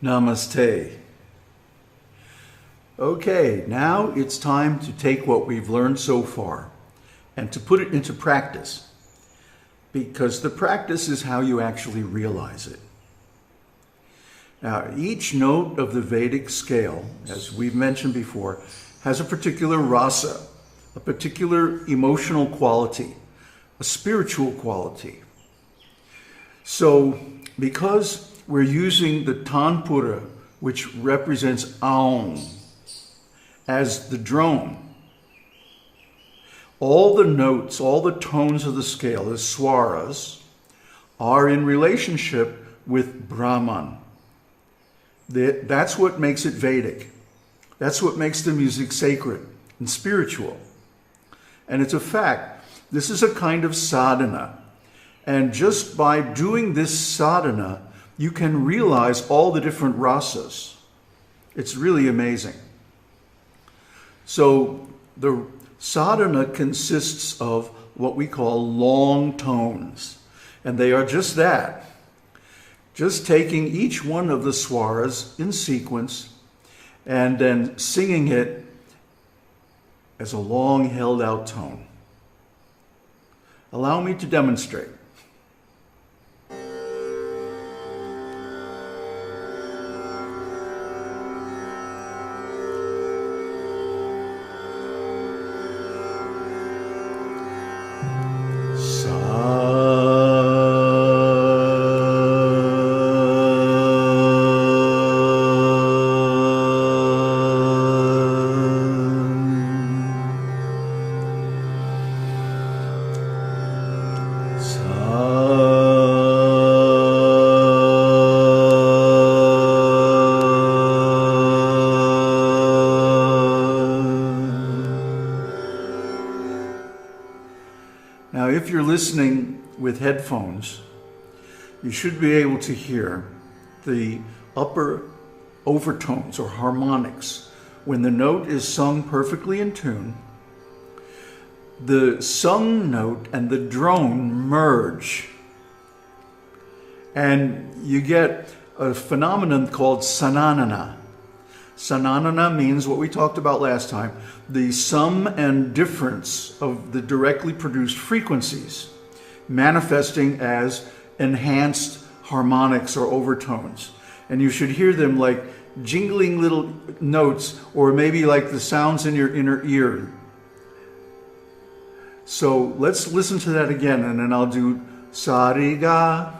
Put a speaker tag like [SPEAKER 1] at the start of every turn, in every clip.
[SPEAKER 1] Namaste. Okay, now it's time to take what we've learned so far and to put it into practice, because the practice is how you actually realize it. Now, each note of the Vedic scale, as we've mentioned before, has a particular rasa, a particular emotional quality, a spiritual quality. So, because we're using the tanpura, which represents Aum, as the drone, all the notes, all the tones of the scale, the swaras, are in relationship with Brahman. That's what makes it Vedic. That's what makes the music sacred and spiritual. And it's a fact. This is a kind of sadhana. And just by doing this sadhana, you can realize all the different rasas. It's really amazing. So the sadhana consists of what we call long tones. And they are just that. Just taking each one of the swaras in sequence and then singing it as a long held out tone. Allow me to demonstrate. Now, if you're listening with headphones, you should be able to hear the upper overtones or harmonics. When the note is sung perfectly in tune, the sung note and the drone merge. And you get a phenomenon called sananana. Sananana means what we talked about last time, the sum and difference of the directly produced frequencies manifesting as enhanced harmonics or overtones. And you should hear them like jingling little notes, or maybe like the sounds in your inner ear. So let's listen to that again, and then I'll do sa-re-ga.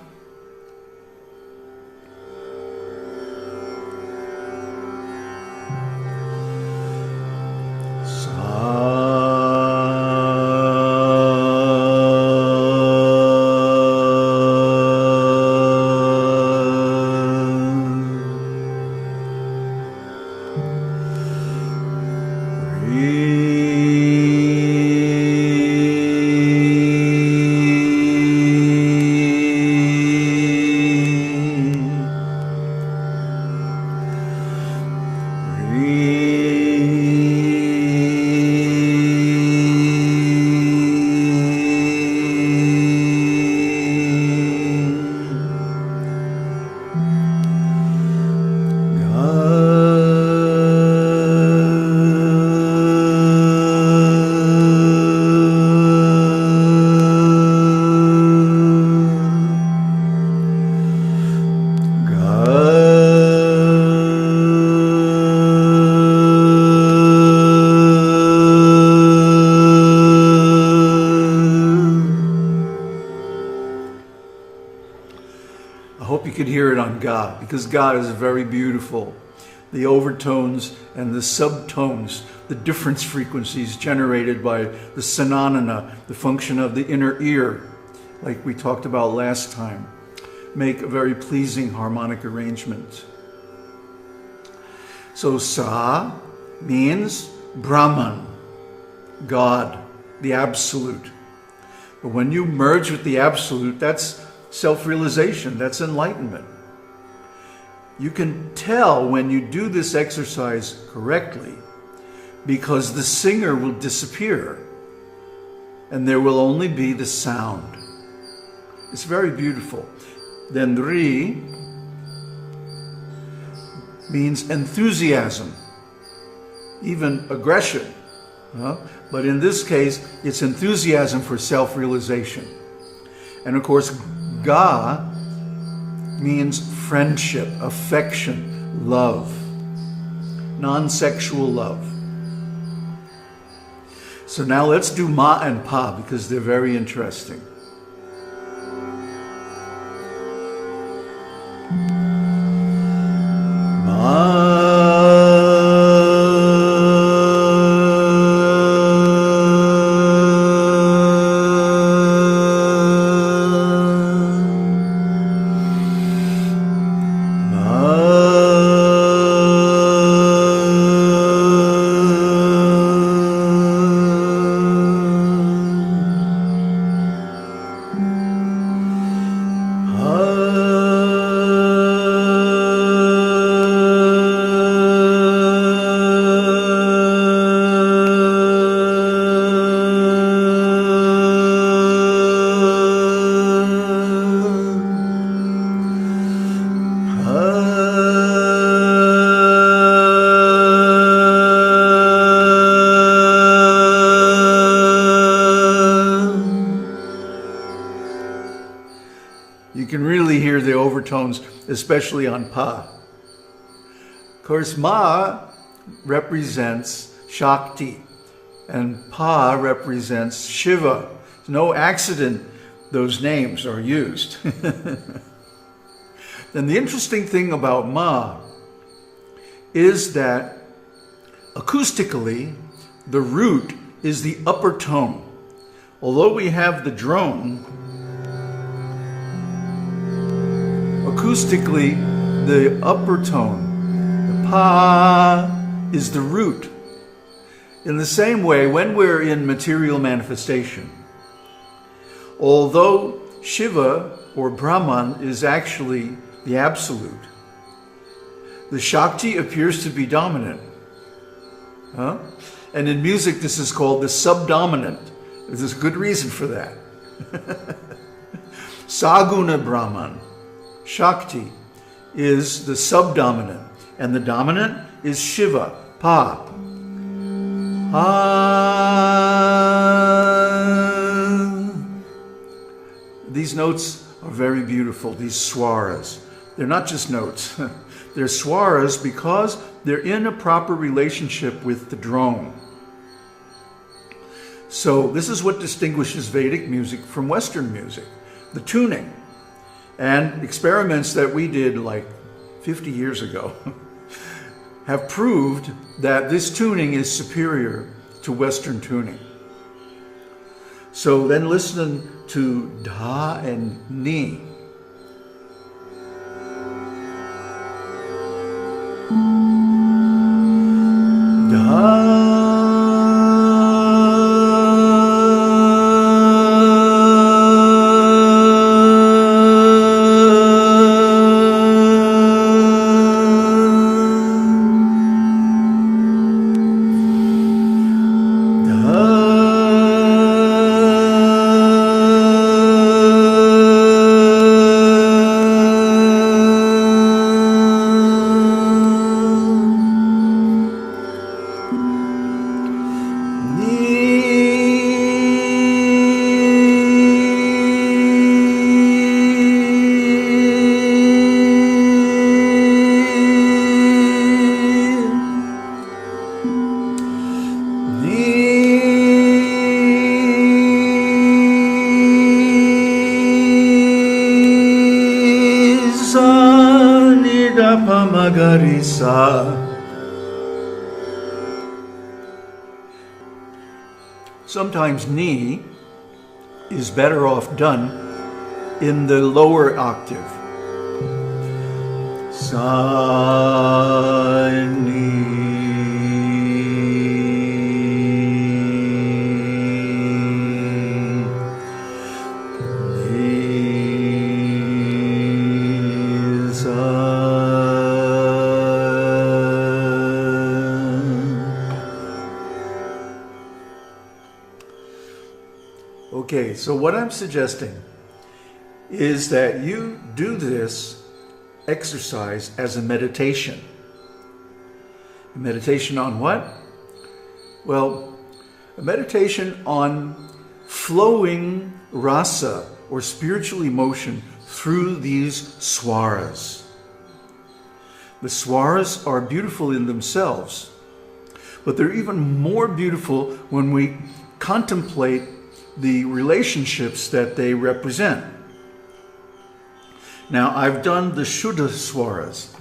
[SPEAKER 1] I hope you could hear it on Ga, because Ga is very beautiful. The overtones and the subtones, the difference frequencies generated by the sananana, the function of the inner ear, like we talked about last time, make a very pleasing harmonic arrangement. So Sa means Brahman, God, the Absolute. But when you merge with the Absolute, that's self-realization, that's enlightenment. You can tell when you do this exercise correctly because the singer will disappear and there will only be the sound. It's very beautiful. Then Ri, means enthusiasm, even aggression. But in this case, it's enthusiasm for self-realization. And of course, Ga means friendship, affection, love, non-sexual love. So now let's do Ma and Pa because they're very interesting. You can really hear the overtones, especially on Pa. Of course, Ma represents Shakti, and Pa represents Shiva. It's no accident those names are used. Then the interesting thing about Ma is that acoustically, the root is the upper tone. Although we have the drone, acoustically, the upper tone, the Pa, is the root. In the same way, when we're in material manifestation, although Shiva or Brahman is actually the absolute, the Shakti appears to be dominant. And in music, this is called the subdominant. There's a good reason for that. Saguna Brahman, Shakti, is the subdominant, and the dominant is Shiva, Pa. These notes are very beautiful, these swaras. They're not just notes. They're swaras because they're in a proper relationship with the drone. So this is what distinguishes Vedic music from Western music, the tuning. And experiments that we did like 50 years ago have proved that this tuning is superior to Western tuning. So then listen to Da and Ni. Da. Sometimes Ni is better off done in the lower octave. Sa, Ni. Okay, so what I'm suggesting is that you do this exercise as a meditation. A meditation on what? Well, a meditation on flowing rasa, or spiritual emotion, through these swaras. The swaras are beautiful in themselves, but they're even more beautiful when we contemplate the relationships that they represent. Now, I've done the Shuddha swaras.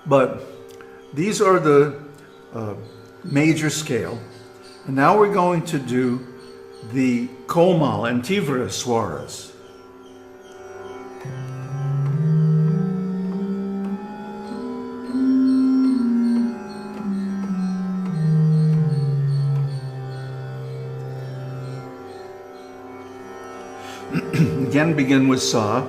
[SPEAKER 1] But these are the major scale. And now we're going to do the Komal and Tivra swaras. Again, begin with Sa.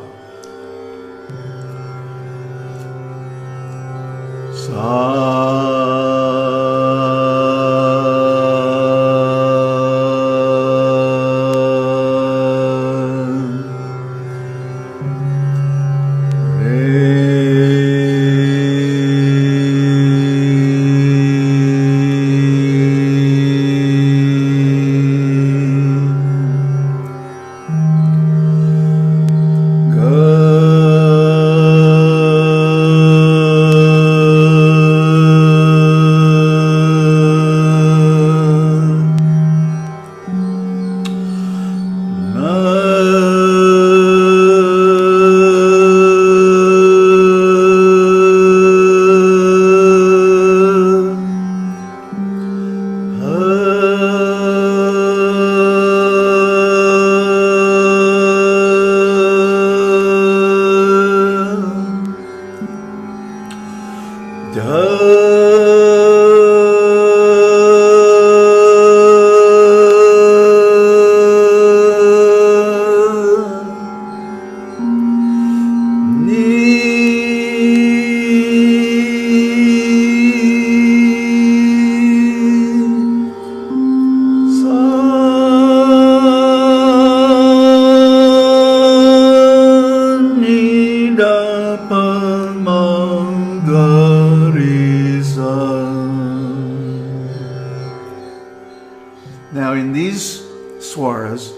[SPEAKER 1] Now in these swaras,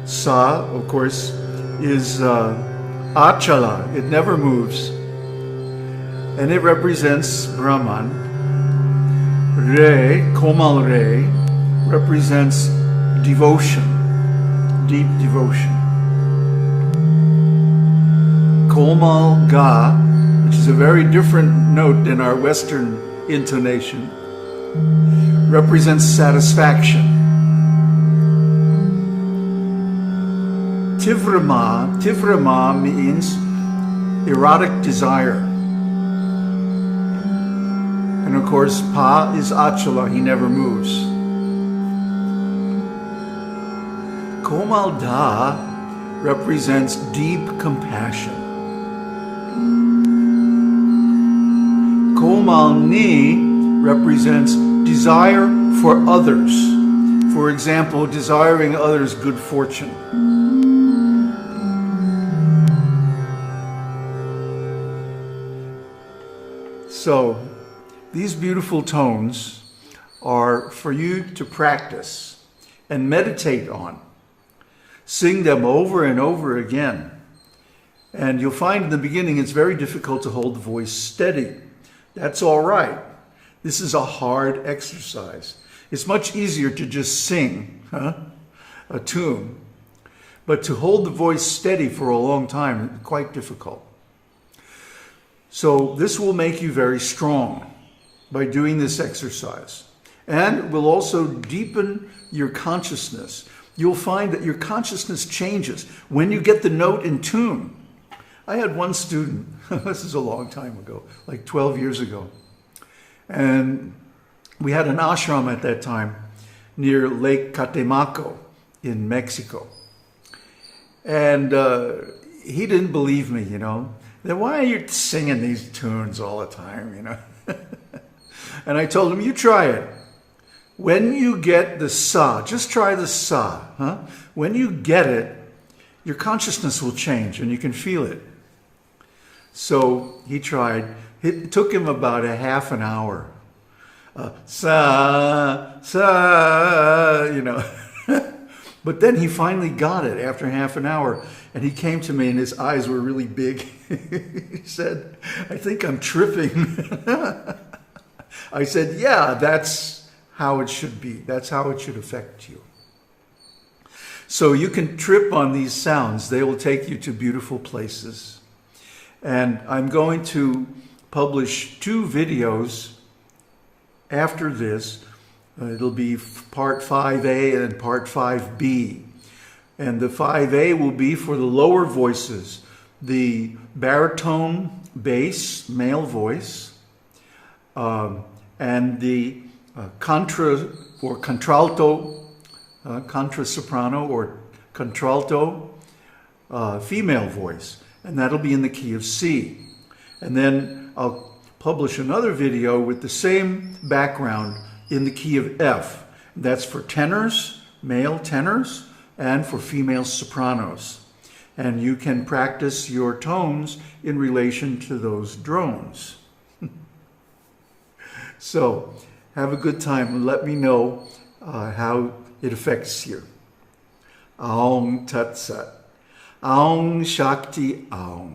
[SPEAKER 1] Sa, of course, is Achala. It never moves. And it represents Brahman. Re, Komal Re, represents devotion, deep devotion. Komal Ga, which is a very different note in our Western intonation, represents satisfaction. Tivrama means erotic desire. And of course, Pa is Achala, he never moves. Komal Da represents deep compassion. Komal Ni represents desire for others. For example, desiring others good fortune. So, these beautiful tones are for you to practice and meditate on. Sing them over and over again. And you'll find in the beginning it's very difficult to hold the voice steady. That's all right. This is a hard exercise. It's much easier to just sing a tune, but to hold the voice steady for a long time is quite difficult. So this will make you very strong by doing this exercise. And will also deepen your consciousness. You'll find that your consciousness changes when you get the note in tune. I had one student, this is a long time ago, like 12 years ago. And we had an ashram at that time near Lake Catemaco in Mexico. And he didn't believe me, you know. Then why are you singing these tunes all the time, you know? And I told him, you try it. when you get the sa, just try the sa, huh? When you get it, your consciousness will change and you can feel it. So he tried. It took him about a half an hour. Sa, sa, you know. But then he finally got it after half an hour. And he came to me and his eyes were really big. He said, I think I'm tripping. I said, yeah, that's how it should be. That's how it should affect you. So you can trip on these sounds. They will take you to beautiful places. And I'm going to publish 2 videos after this. It'll be part 5A and part 5B. And the 5A will be for the lower voices, the baritone bass, male voice, and the contra or contralto, contra soprano or contralto, female voice. And that'll be in the key of C. And then I'll publish another video with the same background in the key of F. That's for tenors, male tenors, and for female sopranos. And you can practice your tones in relation to those drones. So have a good time and let me know how it affects you. Aung Tat Sat. Aung Shakti Aung.